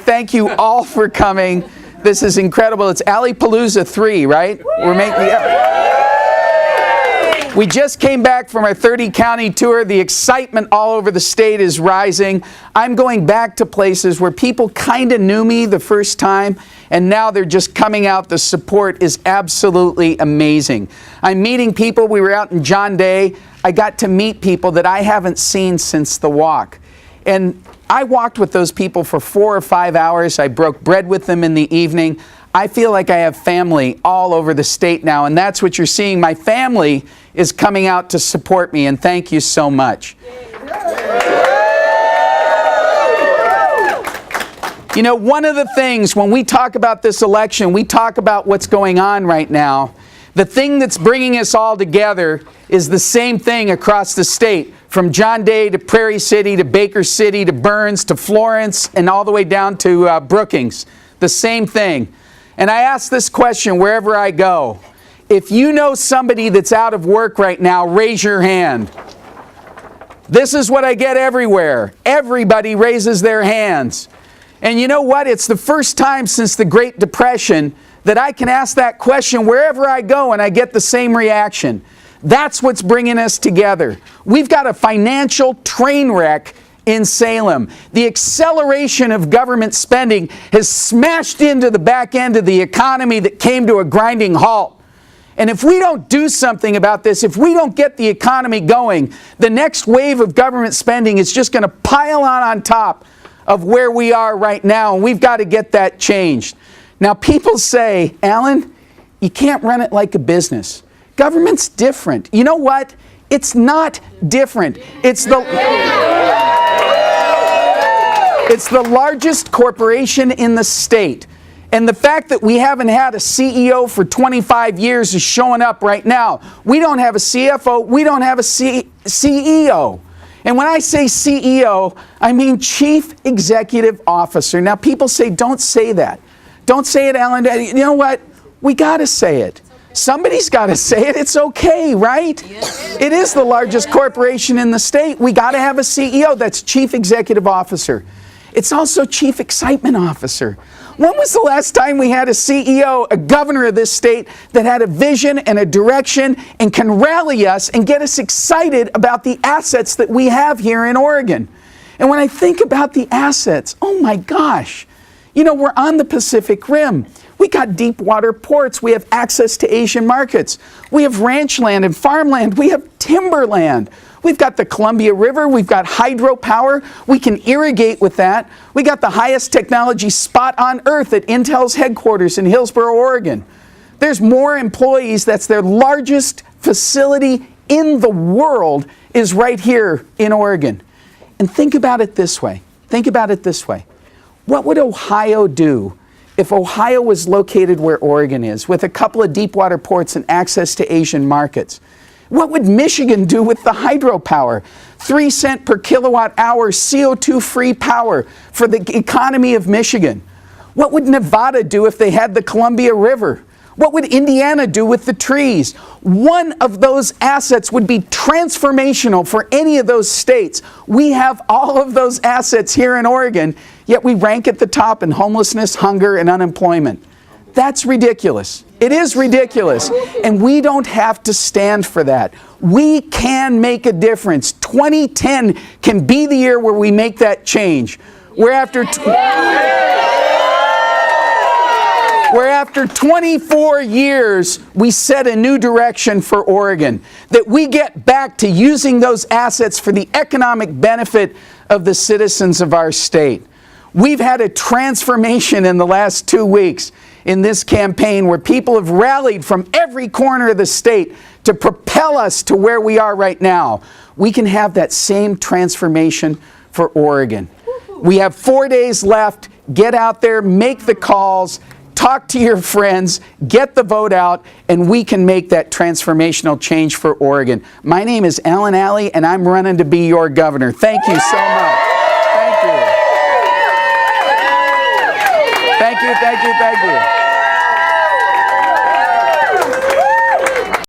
thank you all for coming. This is incredible. It's AlleyPalooza III, right? We're making We just came back from our 30-county tour. The excitement all over the state is rising. I'm going back to places where people kind of knew me the first time, and now they're just coming out. The support is absolutely amazing. I'm meeting people. We were out in John Day. I got to meet people that I haven't seen since the walk. And I walked with those people for 4 or 5 hours. I broke bread with them in the evening. I feel like I have family all over the state now, and that's what you're seeing. My family is coming out to support me, and thank you so much. You know, one of the things when we talk about this election, we talk about what's going on right now. The thing that's bringing us all together is the same thing across the state, from John Day to Prairie City to Baker City to Burns to Florence and all the way down to Brookings. The same thing. And I ask this question wherever I go. If you know somebody that's out of work right now, raise your hand. This is what I get everywhere. Everybody raises their hands. And you know what? It's the first time since the Great Depression that I can ask that question wherever I go and I get the same reaction. That's what's bringing us together. We've got a financial train wreck in Salem. The acceleration of government spending has smashed into the back end of the economy that came to a grinding halt. And if we don't do something about this, if we don't get the economy going, the next wave of government spending is just going to pile on top of where we are right now, and we've got to get that changed. Now, people say, Alan, you can't run it like a business. Government's different. You know what? It's not different. It's the largest corporation in the state. And the fact that we haven't had a CEO for 25 years is showing up right now. We don't have a CFO. We don't have a CEO. And when I say CEO, I mean Chief Executive Officer. Now, people say, don't say that. Don't say it, Alan. You know what? We got to say it. Somebody's got to say it. It's okay, right? It is the largest corporation in the state. We got to have a CEO. That's Chief Executive Officer. It's also Chief Excitement Officer. When was the last time we had a CEO, a governor of this state, that had a vision and a direction and can rally us and get us excited about the assets that we have here in Oregon? And when I think about the assets, oh my gosh, you know, we're on the Pacific Rim. We got deep water ports. We have access to Asian markets. We have ranch land and farmland. We have timberland. We've got the Columbia River. We've got hydropower. We can irrigate with that. We got the highest technology spot on earth at Intel's headquarters in Hillsboro, Oregon. There's more employees. That's their largest facility in the world is right here in Oregon. And think about it this way. Think about it this way. What would Ohio do if Ohio was located where Oregon is, with a couple of deep water ports and access to Asian markets? What would Michigan do with the hydropower? 3 cents per kilowatt hour CO2-free power for the economy of Michigan. What would Nevada do if they had the Columbia River? What would Indiana do with the trees? One of those assets would be transformational for any of those states. We have all of those assets here in Oregon, yet we rank at the top in homelessness, hunger, and unemployment. That's ridiculous. It is ridiculous. And we don't have to stand for that. We can make a difference. 2010 can be the year where we make that change. Where after 24 years, we set a new direction for Oregon. That we get back to using those assets for the economic benefit of the citizens of our state. We've had a transformation in the last 2 weeks in this campaign where people have rallied from every corner of the state to propel us to where we are right now. We can have that same transformation for Oregon. We have 4 days left. Get out there, make the calls, talk to your friends, get the vote out, and we can make that transformational change for Oregon. My name is Alan Alley, and I'm running to be your governor. Thank you so much. Thank you. Thank you, thank you, thank you.